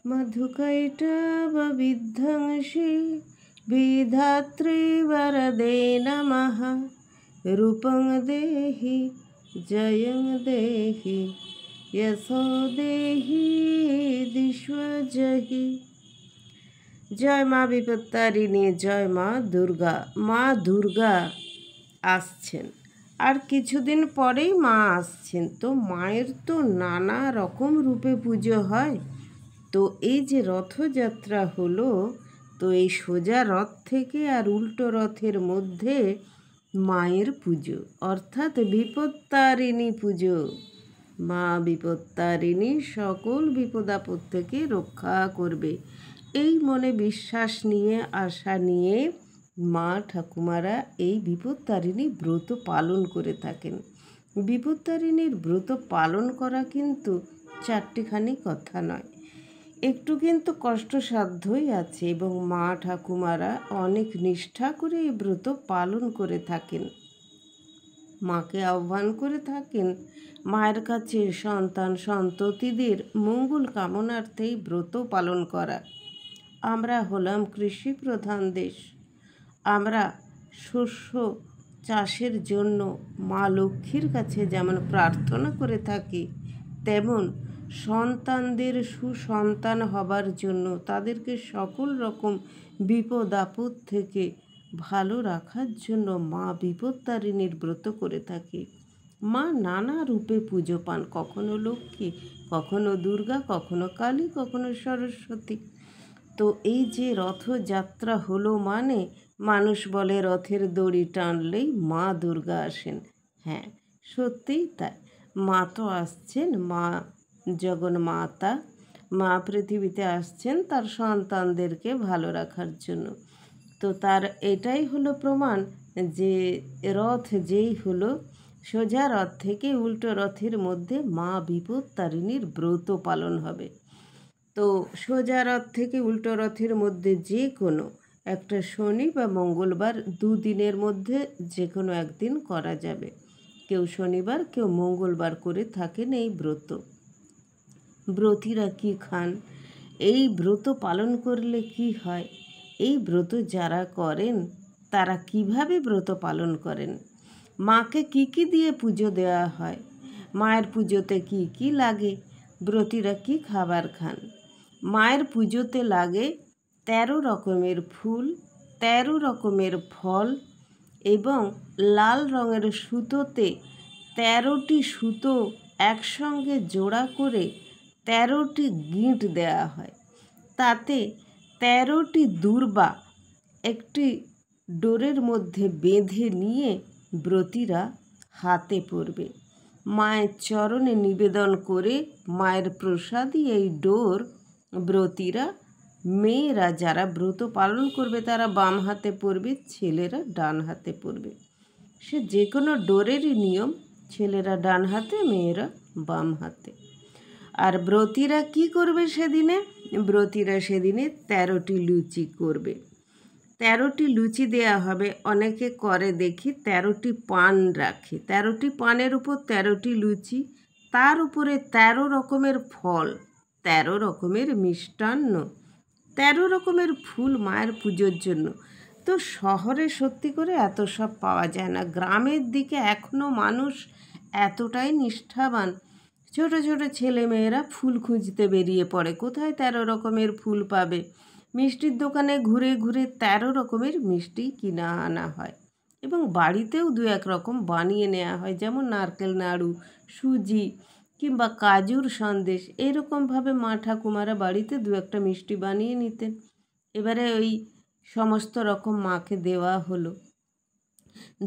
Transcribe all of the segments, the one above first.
मधुकैटभविध्वंसी विधात्री वरदे नमः। रूपं देहि जयं देहि यशो देहि दिश्वजहि। जय মা বিপত্তারিণী, জয় মা দুর্গা। মা দুর্গা আসছেন, আর কিছুদিন পরেই মা আসছেন। তো মায়ের তো নানা রকম রূপে পুজো হয়। তো এই যে রথযাত্রা হলো, তো এই সোজা রথ থেকে আর উল্টো রথের মধ্যে মায়ের পুজো, অর্থাৎ বিপত্তারিণী পুজো। মা বিপত্তারিণী সকল বিপদ আপদ থেকে রক্ষা করবে, এই মনে বিশ্বাস নিয়ে আশা নিয়ে মা ঠাকুমারা এই বিপত্তারিণী ব্রত পালন করে থাকেন। বিপত্তারিণীর ব্রত পালন করা কিন্তু চারটিখানি কথা নয়, একটু কিন্তু কষ্টসাধ্যই আছে, এবং মা ঠাকুমারা অনেক নিষ্ঠা করে এই ব্রত পালন করে থাকেন। মাকে আহ্বান করে থাকেন মায়ের কাছে সন্তান সন্ততিদের মঙ্গল কামনার্থেই ব্রত পালন করা। আমরা হলাম কৃষি প্রধান দেশ। আমরা শস্য চাষের জন্য মা লক্ষ্মীর কাছে যেমন প্রার্থনা করে থাকি, তেমন সন্তানদের সুসন্তান হবার জন্য তাদেরকে সকল রকম বিপদ আপদ থেকে ভালো রাখার জন্য মা বিপত্তারিণীর ব্রত করে থাকি। মা নানা রূপে পুজো পান, কখনো লক্ষ্মী, কখনো দুর্গা, কখনো কালী, কখনো সরস্বতী। তো এই যে রথযাত্রা হলো মানে মানুষ বলে রথের দড়ি টানলেই মা দুর্গা আসেন। হ্যাঁ, সত্যিই তাই। মা তো আসছেন, মা জগন্মাতা, মা পৃথিবীতে আসছেন তার সন্তানদেরকে ভালো রাখার জন্য। তো তার এটাই হলো প্রমাণ যে রথ যেই হলো, সোজা রথ থেকে উল্টো রথের মধ্যে মা বিপত্তারিণীর ব্রত পালন হবে। তো সোজা রথ থেকে উল্টো রথের মধ্যে যে কোনো একটা শনি বা মঙ্গলবার, দুদিনের মধ্যে যে কোনো একদিন করা যাবে। কেউ শনিবার, কেউ মঙ্গলবার করে থাকেন এই ব্রত। ব্রতীরা কি খান, এই ব্রত পালন করলে কি হয়, এই ব্রত যারা করেন তারা কিভাবে ব্রত পালন করেন, মাকে কি কি দিয়ে পুজো দেওয়া হয়, মায়ের পুজোতে কি কি লাগে, ব্রতীরা কি খাবার খান। মায়ের পুজোতে লাগে 13 রকমের ফুল, 13 রকমের ফল, এবং লাল রঙের সুতোতে 13টি সুতো একসঙ্গে জোড়া করে 13টি গিঁট দেওয়া হয়। তাতে 13টি দূর্বা একটি ডোরের মধ্যে বেঁধে নিয়ে ব্রতীরা হাতে পরবে। মায়ের চরণে নিবেদন করে মায়ের প্রসাদী এই ডোর ব্রতীরা, মেয়েরা যারা ব্রত পালন করবে তারা বাম হাতে পরবে, ছেলেরা ডান হাতে পরবে। সে যে কোনো ডোরেরই নিয়ম, ছেলেরা ডান হাতে, মেয়েরা বাম হাতে। আর ব্রতীরা কি করবে সেদিনে, ব্রতীরা সেদিনে 13টি লুচি করবে। 13টি লুচি দেয়া হবে। অনেকে করে দেখি 13টি পান রাখে, 13টি পানের উপর 13টি লুচি, তার উপরে 13 রকমের ফল, 13 রকমের মিষ্টান্ন, 13 রকমের ফুল মায়ের পুজোর জন্য। তো শহরে সত্যি করে এত সব পাওয়া যায় না, গ্রামের দিকে এখনও মানুষ এতটাই নিষ্ঠাবান। ছোট ছোট ছেলে মেয়েরা ফুল খুঁজতে বেরিয়ে পড়ে, কোথায় 13 রকমের ফুল পাবে। মিষ্টির দোকানে ঘুরে ঘুরে 13 রকমের মিষ্টি কিনা আনা হয়, এবং বাড়িতেও 2-1 রকম বানিয়ে নেওয়া হয়, যেমন নারকেল নাড়ু, সুজি কিংবা কাজুর সন্দেশ। এইরকমভাবে মা ঠাকুমারা বাড়িতে 2-1টা মিষ্টি বানিয়ে নিতেন। এবারে ওই সমস্ত রকম মাকে দেওয়া হলো,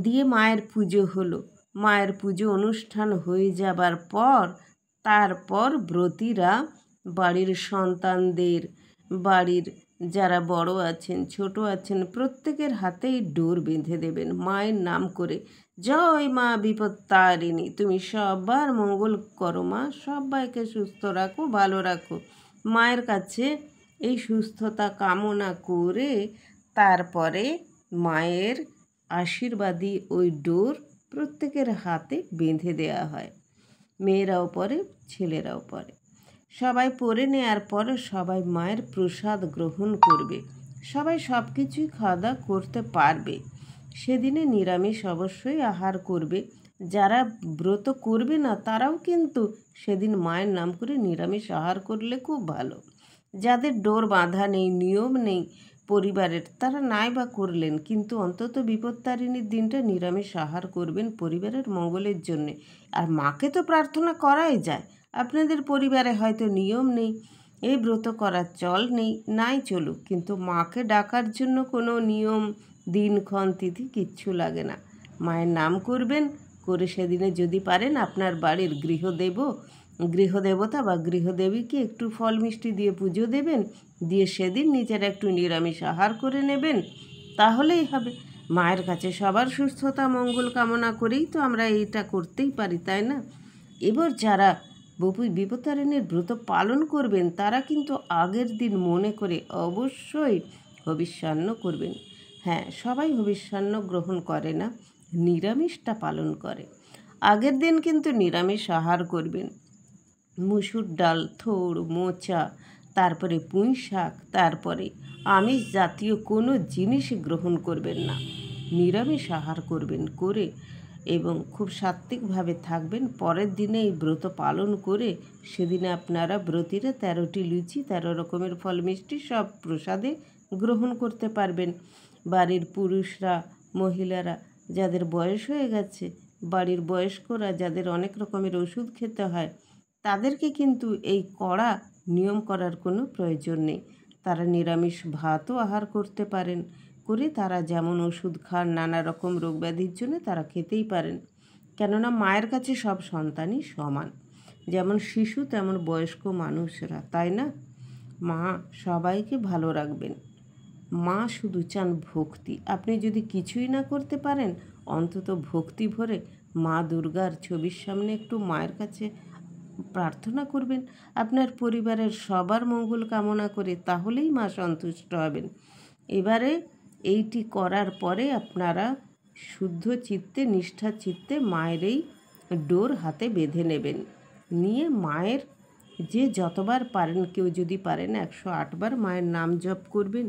দিয়ে মায়ের পুজো হলো। মায়ের পুজো অনুষ্ঠান হয়ে যাবার পর তারপর ব্রতীরা বাড়ির সন্তানদের, বাড়ির যারা বড় আছেন ছোট আছেন প্রত্যেকের হাতেই ডোর বেঁধে দেবেন মায়ের নাম করে। জয় মা বিপত্তারিণী, তুমি সবার মঙ্গল করো মা, সবাইকে সুস্থ রাখো, ভালো রাখো। মায়ের কাছে এই সুস্থতা কামনা করে তারপরে মায়ের আশীর্বাদী ওই ডোর প্রত্যেকের হাতে বেঁধে দেওয়া হয়। মেয়েরাও পরে, ছেলেরাও পরে। সবাই পড়ে নেওয়ার পর সবাই মায়ের প্রসাদ গ্রহণ করবে, সবাই সব কিছুই খাওয়া দাওয়া করতে পারবে। সেদিনে নিরামিষ অবশ্যই আহার করবে। যারা ব্রত করবে না তারাও কিন্তু সেদিন মায়ের নাম করে নিরামিষ আহার করলে খুব ভালো। যাদের ডোর বাঁধা নেই, নিয়ম নেই পরিবারের, তারা নাই বা করলেন, কিন্তু অন্তত বিপত্তারিণীর দিনটা নিরামিষ আহার করবেন পরিবারের মঙ্গলের জন্যে। আর মাকে তো প্রার্থনা করাই যায়। আপনাদের পরিবারে হয়তো নিয়ম নেই, এই ব্রত করার চল নেই, নাই চলুক, কিন্তু মাকে ডাকার জন্য কোনো নিয়ম, দিনক্ষণ, তিথি কিচ্ছু লাগে না। মায়ের নাম করবেন, করে সেদিনে যদি পারেন আপনার বাড়ির গৃহদেবতা বা গৃহদেবীকে একটু ফল মিষ্টি দিয়ে পুজো দেবেন, দিয়ে সেদিন নিজের একটু নিরামিষ আহার করে নেবেন, তাহলেই হবে। মায়ের কাছে সবার সুস্থতা মঙ্গল কামনা করেই তো আমরা এইটা করতেই পারি, তাই না? এবার যারা বিপত্তারিণীর ব্রত পালন করবেন তারা কিন্তু আগের দিন মনে করে অবশ্যই হবিষ্যান্ন করবেন। হ্যাঁ, সবাই হবিষ্যান্ন গ্রহণ করে না, নিরামিষটা পালন করে। আগের দিন কিন্তু নিরামিষ আহার করবেন। মুসুর ডাল, থোড়, মোচা, তারপরে পুঁই শাক, তারপরে আমিষ জাতীয় কোনো জিনিসই গ্রহণ করবেন না, নিরামিষ আহার করবেন, করে এবং খুব সাত্ত্বিকভাবে থাকবেন। পরের দিনে এই ব্রত পালন করে সেদিনে আপনারা ব্রতীরা 13টি লুচি, 13 রকমের ফল মিষ্টি সব প্রসাদে গ্রহণ করতে পারবেন। বাড়ির পুরুষরা, মহিলারা, যাদের বয়স হয়ে গেছে, বাড়ির বয়স্করা, যাদের অনেক রকমের ওষুধ খেতে হয়, তাদেরকে কিন্তু এই কড়া নিয়ম করার কোনো প্রয়োজন নেই। তারা নিরামিষ ভাতও আহার করতে পারেন, করে তারা যেমন ওষুধ খান নানা রকম রোগব্যাধির জন্য তারা খেতেই পারেন। কেননা মায়ের কাছে সব সন্তানই সমান, যেমন শিশু তেমন বয়স্ক মানুষরা, তাই না? মা সবাইকে ভালো রাখবেন। মা শুধু চান ভক্তি। আপনি যদি কিছুই না করতে পারেন, অন্তত ভক্তি ভরে মা দুর্গার ছবির সামনে একটু মায়ের কাছে প্রার্থনা করবেন, আপনার পরিবারের সবার মঙ্গল কামনা করে, তাহলেই মা সন্তুষ্ট হবেন। এবারে এইটি করার পরে আপনারা শুদ্ধ চিত্তে, নিষ্ঠা চিত্তে মায়ের এই ডোর হাতে বেঁধে নেবেন, নিয়ে মায়ের যে যতবার পারেন, কেউ যদি পারেন 108 বার মায়ের নাম জপ করবেন,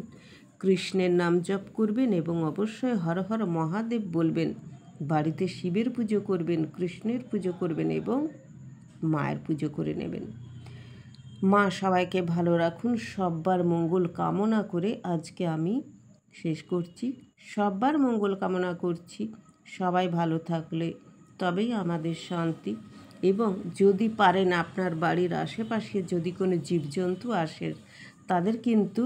কৃষ্ণের নাম জপ করবেন এবং অবশ্যই হর হর মহাদেব বলবেন। বাড়িতে শিবের পুজো করবেন, কৃষ্ণের পুজো করবেন এবং মায়ের পুজো করে নেবেন। মা সবাইকে ভালো রাখুন, সব্বার মঙ্গল কামনা করে আজকে আমি শেষ করছি। সব্বার মঙ্গল কামনা করছি। সবাই ভালো থাকলে তবেই আমাদের শান্তি। এবং যদি পারেন আপনার বাড়ির আশেপাশে যদি কোনো জীবজন্তু আসে, তাদের কিন্তু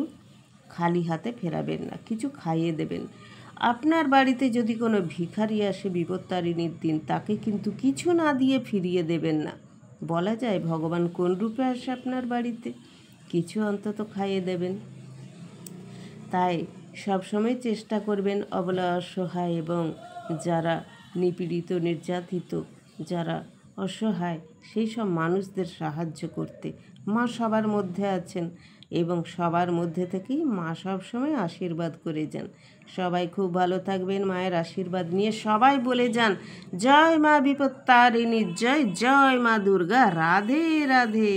খালি হাতে ফেরাবেন না, কিছু খাইয়ে দেবেন। আপনার বাড়িতে যদি কোনো ভিখারি আসে বিপত্তারিণীর দিন, তাকে কিন্তু কিছু না দিয়ে ফিরিয়ে দেবেন না। বলা যায় ভগবান কোন রূপে আসে আপনার বাড়িতে, কিছু অন্তত খাইয়ে দেবেন। তাই সবসময় চেষ্টা করবেন অবলা, অসহায় এবং যারা নিপীড়িত, নির্যাতিত, যারা অসহায়, সেই সব মানুষদের সাহায্য করতে। মা সবার মধ্যে আছেন এবং সবার মধ্যে থেকেই মা সবসময় আশীর্বাদ করে যান। সবাই খুব ভালো থাকবেন, মায়ের আশীর্বাদ নিয়ে সবাই বলে যান জয় মা বিপত্তারিণী, জয় জয় মা দুর্গা, রাধে রাধে।